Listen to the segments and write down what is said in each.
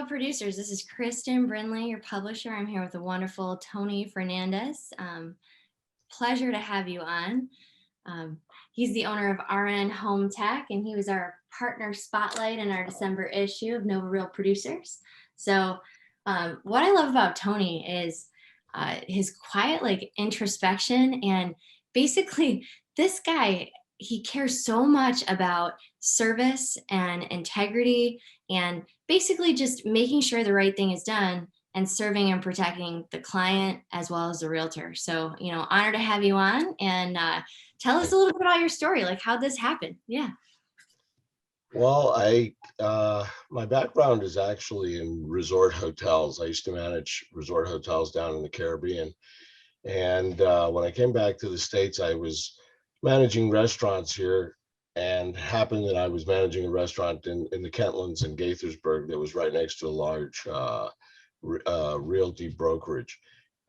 producers. This is Kristen Brindley, your publisher. I'm here with the wonderful Tony Fernandez. Pleasure to have you on. He's the owner of RN HomeTech, and he was our partner spotlight in our December issue of Nova Real Producers. So what I love about Tony is his quiet introspection, and basically this guy, he cares so much about service and integrity and basically just making sure the right thing is done and serving and protecting the client as well as the realtor. So, honored to have you on, and tell us a little bit about your story, like how this happened. Yeah. Well, my background is actually in resort hotels. I used to manage resort hotels down in the Caribbean. And when I came back to the States, I was managing restaurants here, and happened that I was managing a restaurant in the Kentlands in Gaithersburg that was right next to a large realty brokerage.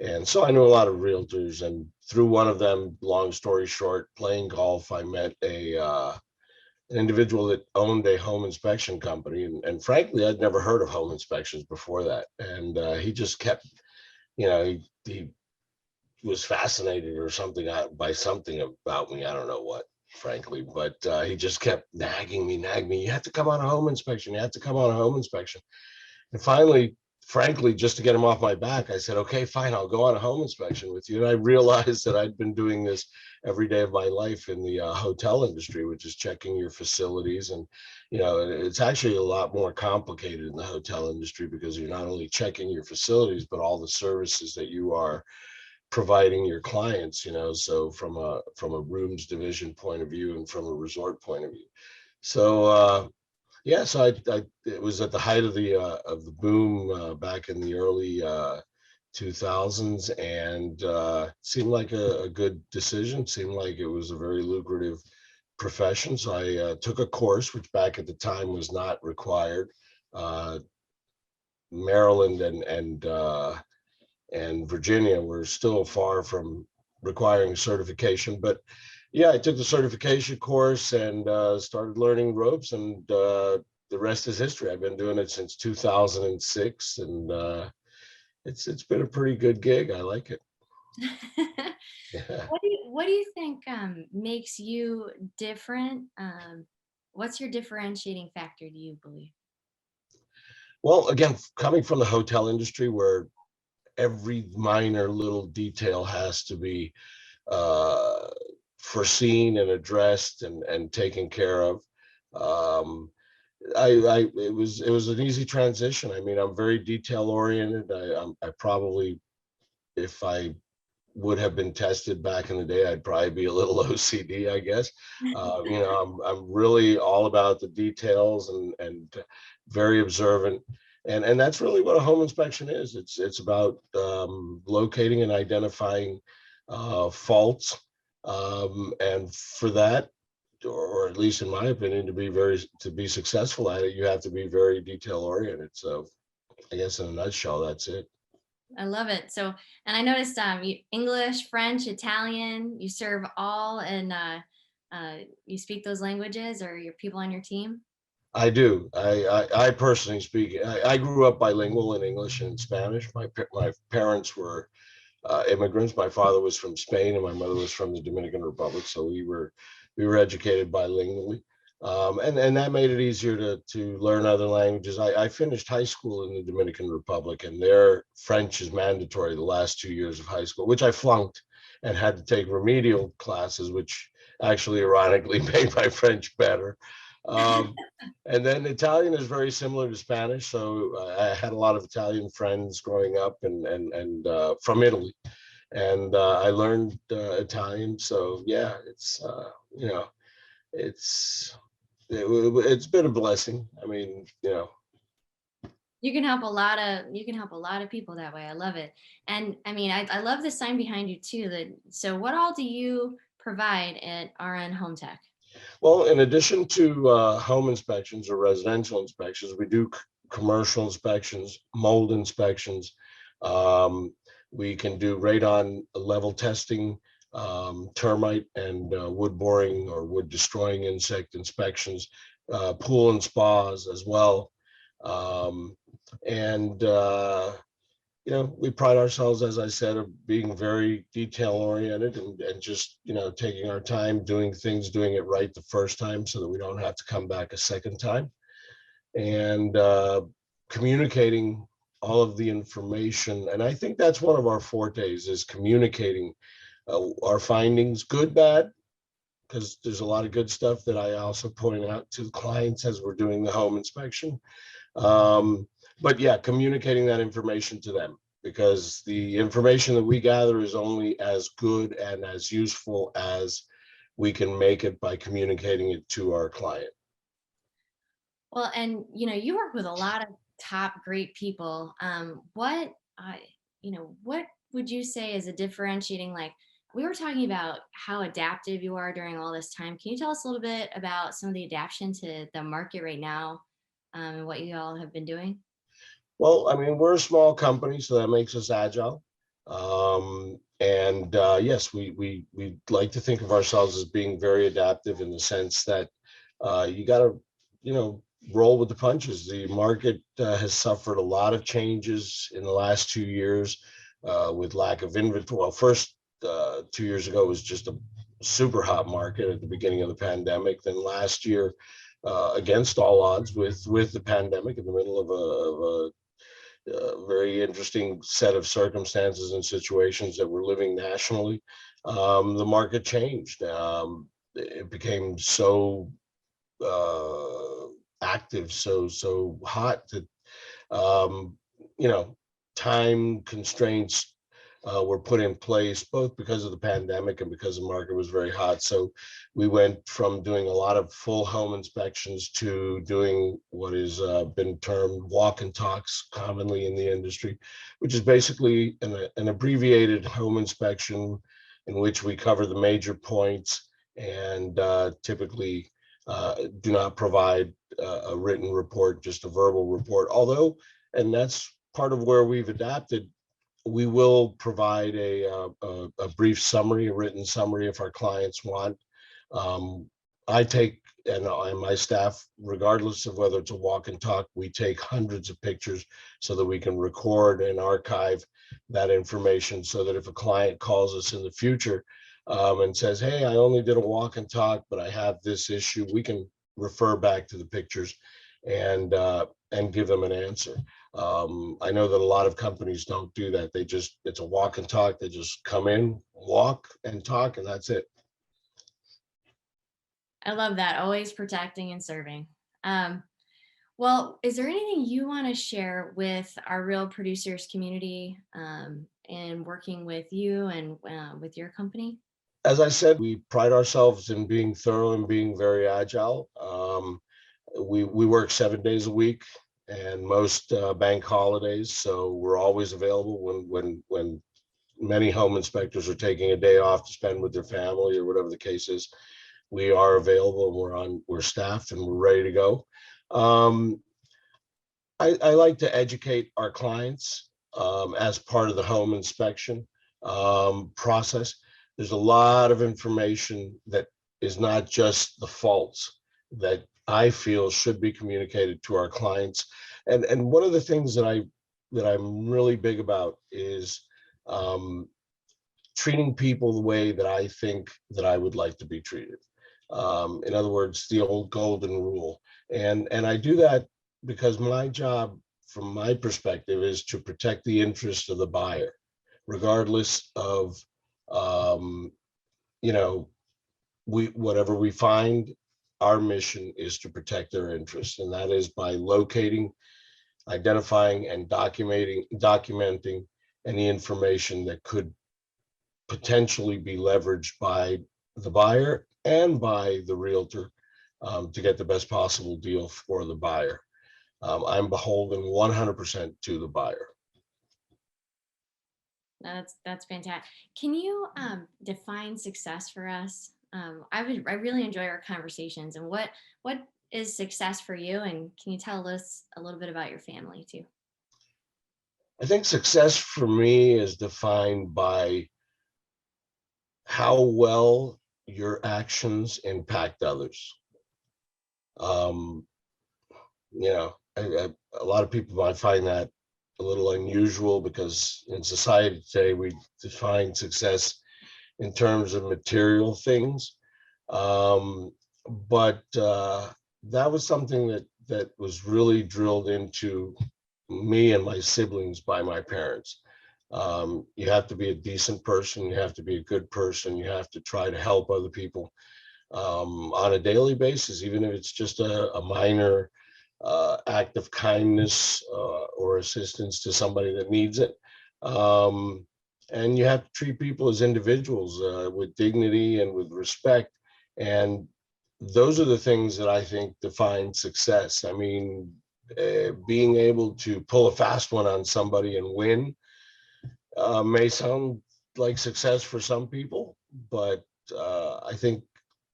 And so I knew a lot of realtors, and through one of them, long story short, playing golf, I met an individual that owned a home inspection company. And frankly, I'd never heard of home inspections before that. And he just kept, he was fascinated or something by something about me. I don't know what, frankly, but he just kept nagging me. You have to come on a home inspection. You have to come on a home inspection. And finally, frankly, just to get him off my back, I said, okay, fine, I'll go on a home inspection with you. And I realized that I'd been doing this every day of my life in the hotel industry, which is checking your facilities. And, it's actually a lot more complicated in the hotel industry, because you're not only checking your facilities, but all the services that you are providing your clients, so from a rooms division point of view and from a resort point of view. So yeah, so it was at the height of the boom back in the early 2000s, and seemed like a good decision. Seemed like it was a very lucrative profession. So I took a course, which back at the time was not required. Maryland and Virginia were still far from requiring certification. But yeah, I took the certification course and started learning ropes, and the rest is history. I've been doing it since 2006, and it's been a pretty good gig. I like it. Yeah. What do you think makes you different? What's your differentiating factor, do you believe? Well, again, coming from the hotel industry, where every minor little detail has to be foreseen and addressed and taken care of. It was an easy transition. I mean, I'm very detail oriented. I probably, if I would have been tested back in the day, I'd probably be a little OCD, I guess. I'm really all about the details and very observant. And that's really what a home inspection is. It's about locating and identifying faults, and for that, or at least in my opinion, to be successful at it, you have to be very detail oriented. So I guess in a nutshell, that's it. I love it. So, and I noticed English, French, Italian, you serve all, and you speak those languages, or your people on your team? I do. I personally speak. I grew up bilingual in English and Spanish. My parents were immigrants. My father was from Spain and my mother was from the Dominican Republic. So we were educated bilingually, and that made it easier to learn other languages. I finished high school in the Dominican Republic, and their French is mandatory the last 2 years of high school, which I flunked and had to take remedial classes, which actually ironically made my French better. And then Italian is very similar to Spanish. So I had a lot of Italian friends growing up, and from Italy, and I learned Italian. So yeah, it's been a blessing. I mean, You can help a lot of people that way. I love it. And I mean, I love the sign behind you too. So what all do you provide at RN HomeTech? Well, in addition to home inspections or residential inspections, we do commercial inspections, mold inspections. We can do radon level testing, termite and wood boring or wood destroying insect inspections, pool and spas as well. And we pride ourselves, as I said, of being very detail oriented and just, taking our time, doing things, doing it right the first time so that we don't have to come back a second time. And communicating all of the information. And I think that's one of our fortes is communicating our findings, good, bad, because there's a lot of good stuff that I also point out to the clients as we're doing the home inspection. Um, but yeah, communicating that information to them, because the information that we gather is only as good and as useful as we can make it by communicating it to our client. Well, and you work with a lot of top great people. What would you say is a differentiating, like we were talking about how adaptive you are during all this time. Can you tell us a little bit about some of the adaptation to the market right now, and what you all have been doing? Well, I mean, we're a small company, so that makes us agile. And yes, we like to think of ourselves as being very adaptive in the sense that you got to, roll with the punches. The market has suffered a lot of changes in the last 2 years with lack of inventory. Well, first 2 years ago was just a super hot market at the beginning of the pandemic. Then last year, against all odds, with the pandemic in the middle of a very interesting set of circumstances and situations that we're living nationally, the market changed. It became so active, so hot that um, you know time constraints were put in place both because of the pandemic and because the market was very hot. So we went from doing a lot of full home inspections to doing what has been termed walk and talks commonly in the industry, which is basically an abbreviated home inspection in which we cover the major points and typically do not provide a written report, just a verbal report. Although, and that's part of where we've adapted, we will provide a brief summary, a written summary if our clients want. I take, and my staff, regardless of whether it's a walk and talk, we take hundreds of pictures so that we can record and archive that information so that if a client calls us in the future and says, hey, I only did a walk and talk, but I have this issue, we can refer back to the pictures and give them an answer. I know that a lot of companies don't do that. It's a walk and talk. They just come in, walk and talk, and that's it. I love that. Always protecting and serving. Um, well, is there anything you want to share with our real producers community, and working with you and with your company? As I said, we pride ourselves in being thorough and being very agile. We work 7 days a week and most bank holidays, so we're always available when many home inspectors are taking a day off to spend with their family or whatever the case is. We are available and we're staffed and we're ready to go. Um, I like to educate our clients as part of the home inspection process. There's a lot of information that is not just the faults that I feel should be communicated to our clients. And one of the things that I'm really big about is um, treating people the way that I think that I would like to be treated. In other words, the old golden rule. And I do that because my job, from my perspective, is to protect the interest of the buyer, regardless of, um, you know, whatever we find. Our mission is to protect their interests, and that is by locating, identifying, and documenting any information that could potentially be leveraged by the buyer and by the realtor to get the best possible deal for the buyer. I'm beholden 100% to the buyer. That's fantastic. Can you define success for us? I really enjoy our conversations. And what is success for you? And can you tell us a little bit about your family too? I think success for me is defined by how well your actions impact others. Um, a lot of people might find that a little unusual because in society today we define success in terms of material things. Um, but that was something that was really drilled into me and my siblings by my parents. You have to be a decent person, you have to be a good person, you have to try to help other people on a daily basis, even if it's just a minor act of kindness or assistance to somebody that needs it. Um, and you have to treat people as individuals with dignity and with respect. And those are the things that I think define success. I mean, being able to pull a fast one on somebody and win may sound like success for some people, but I think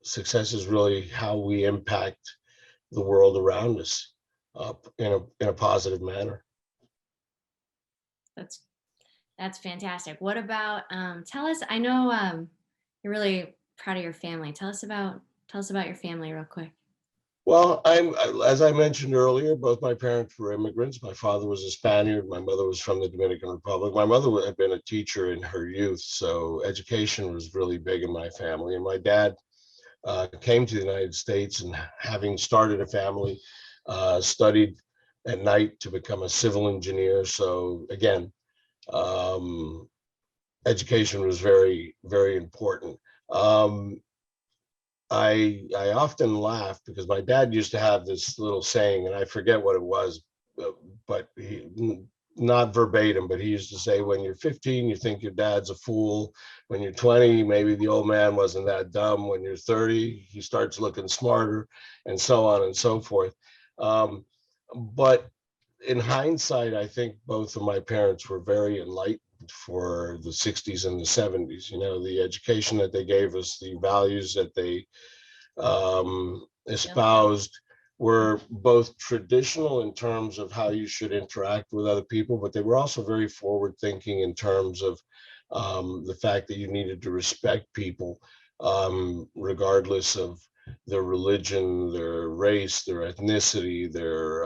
success is really how we impact the world around us in a positive manner. That's that's fantastic. What about tell us, I know you're really proud of your family. Tell us about your family real quick. Well, as I mentioned earlier, both my parents were immigrants. My father was a Spaniard. My mother was from the Dominican Republic. My mother had been a teacher in her youth, so education was really big in my family. And my dad came to the United States and having started a family, studied at night to become a civil engineer. So again, um, education was very, very important. Um, I often laugh because my dad used to have this little saying, and I forget what it was, but he not verbatim, but he used to say, when you're 15, you think your dad's a fool. When you're 20, maybe the old man wasn't that dumb. When you're 30, he starts looking smarter, and so on and so forth. Um, but in hindsight, I think both of my parents were very enlightened for the 60s and the 70s. You know, the education that they gave us, the values that they Yep. espoused were both traditional in terms of how you should interact with other people, but they were also very forward thinking in terms of the fact that you needed to respect people regardless of their religion, their race, their ethnicity, their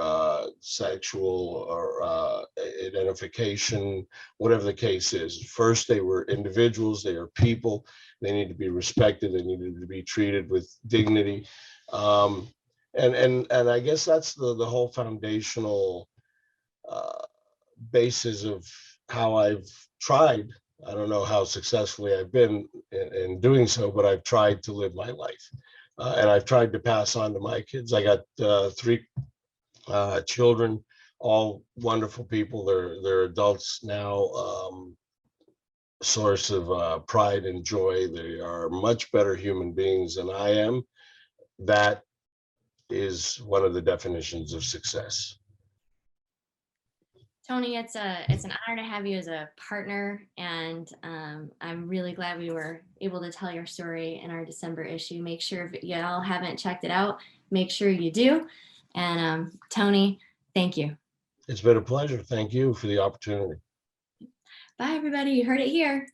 sexual or identification, whatever the case is. First, they were individuals, they are people, they need to be respected, they needed to be treated with dignity. Um, and I guess that's the whole foundational uh, basis of how I've tried. I don't know how successfully I've been in doing so, but I've tried to live my life. And I've tried to pass on to my kids. I got three children, all wonderful people. They're adults now, source of pride and joy. They are much better human beings than I am. That is one of the definitions of success. Tony, it's an honor to have you as a partner, and I'm really glad we were able to tell your story in our December issue. Make sure if y'all haven't checked it out, make sure you do. And Tony, thank you. It's been a pleasure. Thank you for the opportunity. Bye, everybody. You heard it here.